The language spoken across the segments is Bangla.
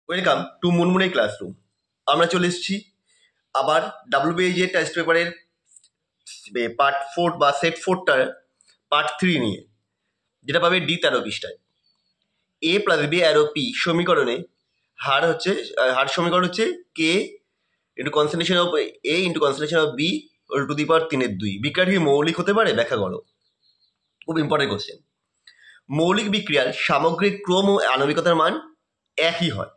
Welcome to মুনমুনে classroom. আমরা চলে এসেছি আবার WBIJ টেস্ট পেপারের পার্ট 4 বা সেট 4টার পার্ট 3 নিয়ে, যেটা পাবে D13 পৃষ্ঠায়। A plus B arrow P সমীকরণে হার সমীকরণ হচ্ছে K into concentration of A into concentration of B whole to the power 3/2। বিক্রিয়া কি মৌলিক হতে পারে? ব্যাখ্যা করো। খুব ইম্পর্টেন্ট কোশ্চেন। মৌলিক বিক্রিয়ার সামগ্রিক ক্রম ও আণবিকতার মান একই হয়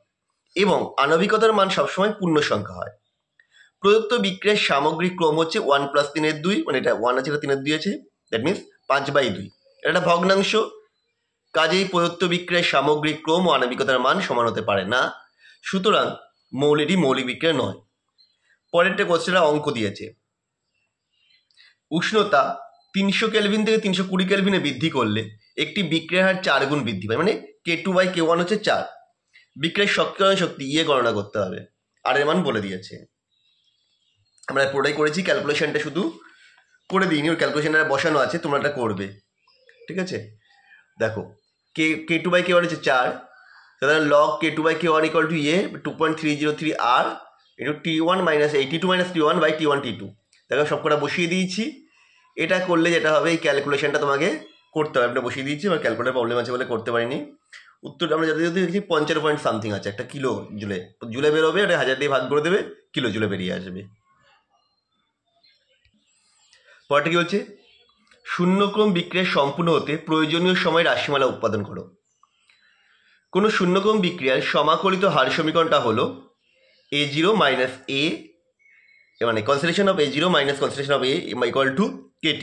এবং আণবিকতার মান সবসময় পূর্ণ সংখ্যা হয়। প্রদত্ত বিক্রিয়ার সামগ্রিক ক্রম হচ্ছে 1 + 3/2, মানে এটা 1 আছে, এটা 3/2 আছে, দ্যাট মিনস 5/2। এটা একটা ভগ্নাংশ, কাজেই প্রদত্ত বিক্রিয়ার সামগ্রিক ক্রম ও আণবিকতার মান সমান হতে পারে না, সুতরাং মৌলিক বিক্রিয়া নয়। পরেরটা কোশ্চেনটা অঙ্ক দিয়েছে। উষ্ণতা 300 কেলভিন থেকে 320 কেলভিনে বৃদ্ধি করলে একটি বিক্রিয়ার হার 4 গুণ বৃদ্ধি পায়, মানে K2/K1 হচ্ছে 4। বিক্রিয়ার সক্রিয়ণ শক্তি গণনা করতে হবে, আর এর মান বলে দিয়েছে। আমরা পুরোটাই করেছি, ক্যালকুলেশনটা শুধু করে দিইনি, ওর ক্যালকুলেশনটা বসানো আছে, তোমরা এটা করবে, ঠিক আছে? দেখো, K2/K1 হচ্ছে 4, সুতরাং log K2/K1 = 2.303 R into T1 - T2 - T1/T1 T2। দেখো সব কটা বসিয়ে দিয়েছি। এটা করলে যেটা হবে, এই ক্যালকুলেশনটা তোমাকে করতে হবে। আমরা বসিয়ে দিয়েছি, আমার ক্যালকুলেটার প্রবলেম আছে বলে করতে পারিনি। উত্তর আমরা যাতে দেখছি 55 পয়েন্ট সামথিং আছে, একটা কিলো জুলে বেরোবে, ওটা 1000 দিয়ে ভাগ করে দেবে, কিলো জুলে বেরিয়ে আসবে। পরটা কি হচ্ছে? শূন্যক্রম বিক্রিয়া সম্পূর্ণ হতে প্রয়োজনীয় সময় রাশিমালা উৎপাদন করো। কোনো শূন্যক্রম বিক্রিয়ার সমাকলিত হার সমীকরণটা হলো A0 - A, মানে concentration of A0 - concentration of A = KT,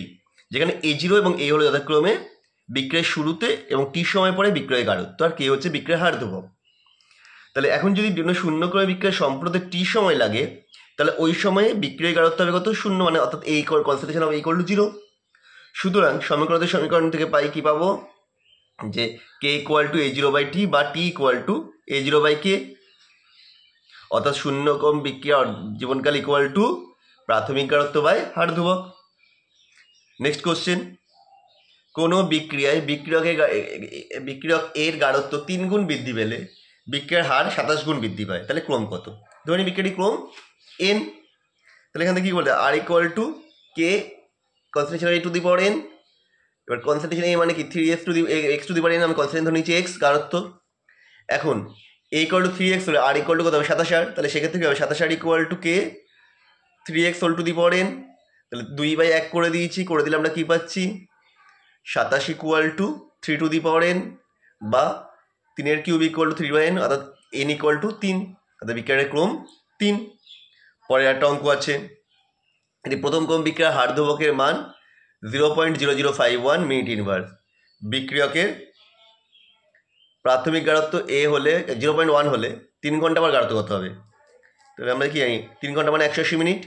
যেখানে A0 এবং A হলো যথাক্রমে বিক্রিয়ার শুরুতে এবং T সময় পরে বিক্রয়ের গাঢ়ত্ব, আর K হচ্ছে বিক্রিয়ার হার ধ্রুবক। তাহলে এখন যদি শূন্যক্রমে বিক্রিয়া সম্পূর্ণ T সময় লাগে, তাহলে ওই সময়ে বিক্রিয়ার গাঢ়ত্ব হবে কত? 0, মানে অর্থাৎ A কনসেন্ট্রেশন অফ A = 0। সুতরাং সমীকরণ থেকে পাই কি পাবো? যে K = A0/T বা T = A0/K, অর্থাৎ শূন্যক্রম বিক্রিয়া জীবনকাল = প্রাথমিক গাঢ়ত্ব বাই হার ধ্রুবক। Next question. কোনো বিক্রিয়ায় বিক্রিয়ক এর গাঢ়ত্ব 3 গুণ বৃদ্ধি পেলে বিক্রিয়ার হার 27 গুণ বৃদ্ধি পায়। তাহলে ক্রম কত? ধরে নিই বিক্রিয়াটি ক্রম n। তাহলে এখান থেকে কি বলতে? R = K concentration A⁴n। এবার কনসেন্ট্রেশন A মানে কি? 3x⁴n, আমি কনসেন্ট্রেশন ধরে নিচ্ছি x গাঢ়ত্ব। এখন A = 3x হলে R কত হবে? 27R। তাহলে সেক্ষেত্রে কি হবে? 27R = K 3x⁴n। তাহলে 2/1 করে দিয়েছি, করে দিলে আমরা কি পাচ্ছি? 27 = 3^n বা 3³ = 3/n, অর্থাৎ n = 3, অর্থাৎ বিক্রিয়ার ক্রম 3। পরের একটা অঙ্ক আছে। এটি প্রথম ক্রম বিক্রিয়ার হার ধ্রুবকের মান 0.0051 মিনিট ইনভার্স। বিক্রিয়কের প্রাথমিক গাঢ়ত্ব A হলে 0.1 হলে 3 ঘন্টা আবার গাঢ়ত্ব কত হবে? তবে আমরা কি জানি 3 ঘন্টা মানে 180 মিনিট,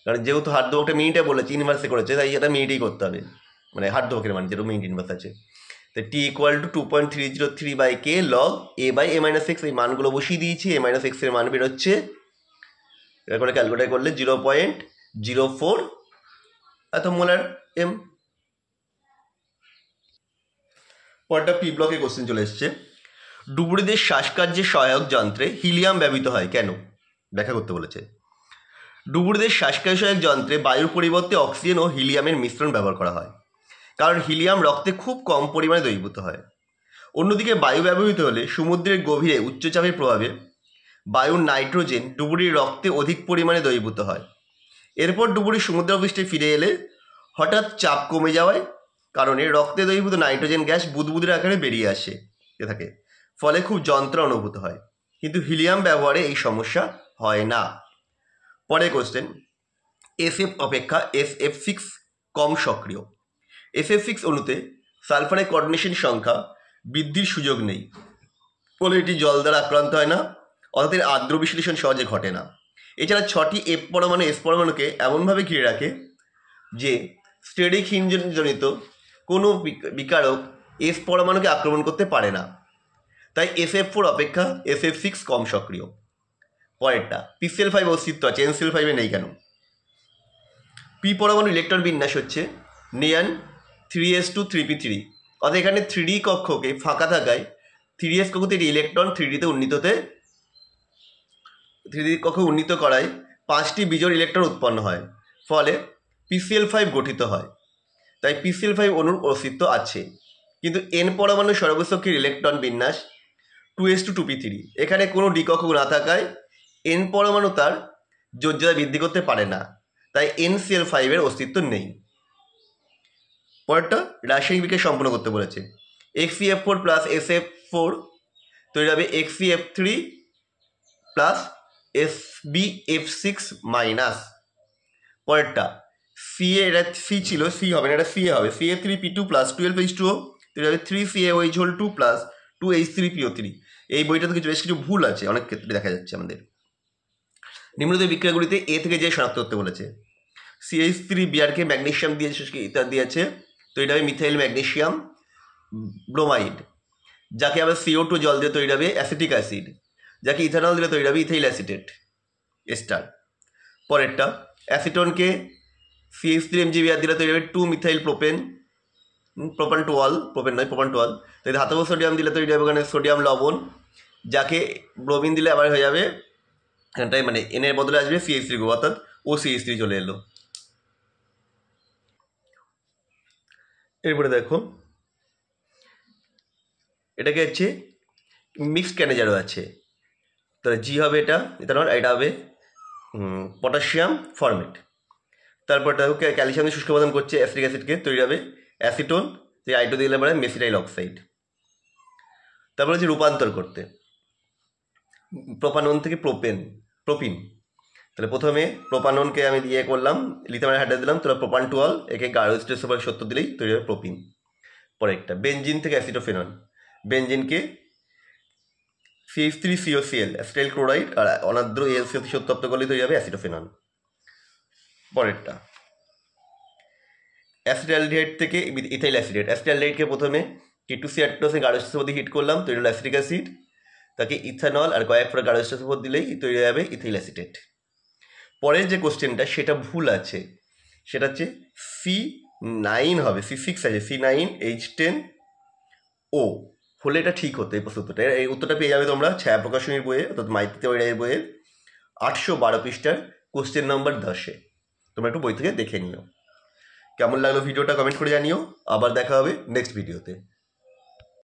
কারণ যেহেতু হার ধ্রুবকটা মিনিটে বলেছে, ইনভার্সে করেছে, তাই এটা মিনিটেই করতে হবে, মানে হার ধ্রুবকের মান যেটা মিনিট ইনভার্স আছে। তো T = 2.303/K log A/A-x, এই মানগুলো বসিয়ে দিয়েছি। A-x এর মান বেরোচ্ছে, এটা করে ক্যালকুলেট করলে 0.04 এত মোলার M। পরটা P ব্লকে কোশ্চেন চলে এসছে। ডুবুরিদের শ্বাসকার্যের সহায়ক যন্ত্রে হিলিয়াম ব্যবহৃত হয় কেন? ব্যাখ্যা করতে বলেছে। ডুবুরিদের শ্বাসকার্য সহায়ক যন্ত্রে বায়ুর পরিবর্তে অক্সিজেন ও হিলিয়ামের মিশ্রণ ব্যবহার করা হয়, কারণ হিলিয়াম রক্তে খুব কম পরিমাণে দ্রবীভূত হয়। অন্যদিকে বায়ু ব্যবহৃত হলে সমুদ্রের গভীরে উচ্চচাপের প্রভাবে বায়ুর নাইট্রোজেন ডুবুরির রক্তে অধিক পরিমাণে দ্রবীভূত হয়। এরপর ডুবুরি সমুদ্রপৃষ্ঠে ফিরে এলে হঠাৎ চাপ কমে যাওয়ার কারণে রক্তে দ্রবীভূত নাইট্রোজেন গ্যাস বুদবুদের আকারে বেরিয়ে আসে থাকে, ফলে খুব যন্ত্রণা অনুভূত হয়। কিন্তু হিলিয়াম ব্যবহারে এই সমস্যা হয় না। পরের কোশ্চেন। SF অপেক্ষা SF6 কম সক্রিয়। SF6 অণুতে সালফারের কোঅর্ডিনেশন সংখ্যা বৃদ্ধির সুযোগ নেই, ফলে এটি জল দ্বারা আক্রান্ত হয় না, অর্থাৎ এর আর্দ্র বিশ্লেষণ সহজে ঘটে না। এছাড়া 6টি F পরমাণু S পরমাণুকে এমনভাবে ঘিরে রাখে যে স্টেরিক হিমজনিত কোনো বিকারক S পরমাণুকে আক্রমণ করতে পারে না, তাই SF4 অপেক্ষা SF6 কম সক্রিয়। পরেরটা, PCl5 অস্তিত্ব আছে, NCl5 নেই কেন? P পরমাণু ইলেকট্রন বিন্যাস হচ্ছে নেয়ান 3s2 3p3, অর্থাৎ এখানে 3D কক্ষকে ফাঁকা থাকায় 3s কক্ষতে একটি ইলেকট্রন 3Dতে উন্নীততে 3D কক্ষে উন্নীত করায় 5টি বিজোড় ইলেকট্রন উৎপন্ন হয়, ফলে PCl5 গঠিত হয়। তাই PCl5 অণুর অস্তিত্ব আছে, কিন্তু n পরমাণু সর্বশক্তির ইলেকট্রন বিন্যাস 2s2 2p3। এখানে কোনো ডি কক্ষ না থাকায় n পরমাণু তার যোজ্যতা বৃদ্ধি করতে পারে না, তাই NCl5 এর অস্তিত্ব নেই। পরেরটা রাসায়নিক বিক্রিয়া সম্পন্ন করতে বলেছে। XeF4 প্লাস SF4 তৈরি হবে XeF3 প্লাস SbF6 মাইনাস। পরেরটা CA, এটা C ছিল, C হবে না, এটা CA হবে। CA3P2 প্লাস 12H2O তৈরি হবে 3CaOH2 প্লাস 2H3PO3। এই বইটাতে বেশ কিছু ভুল আছে, অনেক ক্ষেত্রে দেখা যাচ্ছে আমাদের। নিম্নলিখিত বিক্রিয়াগুলিতে A থেকে যে শনাক্ত করতে বলেছে। CH3Brকে ম্যাগনেসিয়াম দিয়ে ইত্যাদি দিয়েছে, তো এটা হবে মিথাইল ম্যাগনেসিয়াম ব্রোমাইড, যাকে আবার CO2 জল দিয়ে তৈরি হবে অ্যাসিটিক অ্যাসিড, যাকে ইথানল দিলে তৈরি হবে ইথাইল অ্যাসিটেট এস্টার। পরেরটা অ্যাসিটনকে CH3MgBr দিলে তৈরি হবে 2-মিথাইল প্রোপেন, প্রোপান টোয়াল, প্রোপেন নয় প্রোপান টোয়াল। তাই ধাতব সোডিয়াম দিলে তৈরি হবে ওখানে সোডিয়াম লবণ, যাকে ব্রোমিন দিলে আবার হয়ে যাবে এখানটায়, মানে এনের বদলে আসবে CH3 গ্রুপ, অর্থাৎ OCH3 চলে এলো। এরপরে দেখো এটাকে হচ্ছে মিক্সড ক্যানেজারও আছে, তাহলে জি হবে এটা ইথানল, এটা হবে পটাশিয়াম ফরমেট। তারপর দেখো ক্যালসিয়াম শুষ্ক উপাদান করছে অ্যাসিটিক অ্যাসিডকে, তৈরি হবে অ্যাসিটোন, যে আইটো দিলে মানে মেসিটাইল অক্সাইড। তারপর হচ্ছে রূপান্তর করতে, প্রোপানন থেকে প্রোপিন। তাহলে প্রথমে প্রোপাননকে আমি দিয়ে করলাম, লিথিয়াম হাইড্রাইড দিলাম, তাহলে প্রোপান টোয়াল, একে গার্হস্থ্যের সুপার 70 দিলেই তৈরি হবে প্রোপিন। পরে একটা বেনজিন থেকে অ্যাসিটোফেনন, বেনজিনকে CH3COCl অ্যাসিটাইল ক্লোরাইড আর অনাদ্র AlCl উত্তপ্ত করলে তৈরি হবে অ্যাসিটোফেনন। পরেরটা অ্যাসিটালডিহাইড থেকে ইথাইল অ্যাসিডেট, অ্যাসিটালডিহাইডকে প্রথমে K2CR2 গার্হস্থ্যের মধ্যে হিট করলাম, তৈরি হলো অ্যাসিটিক অ্যাসিড, তাকে ইথানল আর কয়েক ফোঁটা গার্হস্থ্যের উপর দিলেই তৈরি হবে ইথাইল অ্যাসিটেট। পরের যে কোশ্চেনটা সেটা ভুল আছে, সেটা হচ্ছে C9 হবে, C6 আছে, C9H10O হলে এটা ঠিক হতো। এই প্রশ্নটা, এই উত্তরটা পেয়ে যাবে তোমরা ছায়া প্রকাশনীর বইয়ে, অর্থাৎ মাইতিতে রায়ের বইয়ের 812 পৃষ্ঠার কোশ্চেন নম্বর 10-এ। তোমরা একটু বই থেকে দেখে নিও। কেমন লাগলো ভিডিওটা কমেন্ট করে জানিও। আবার দেখা হবে নেক্সট ভিডিওতে।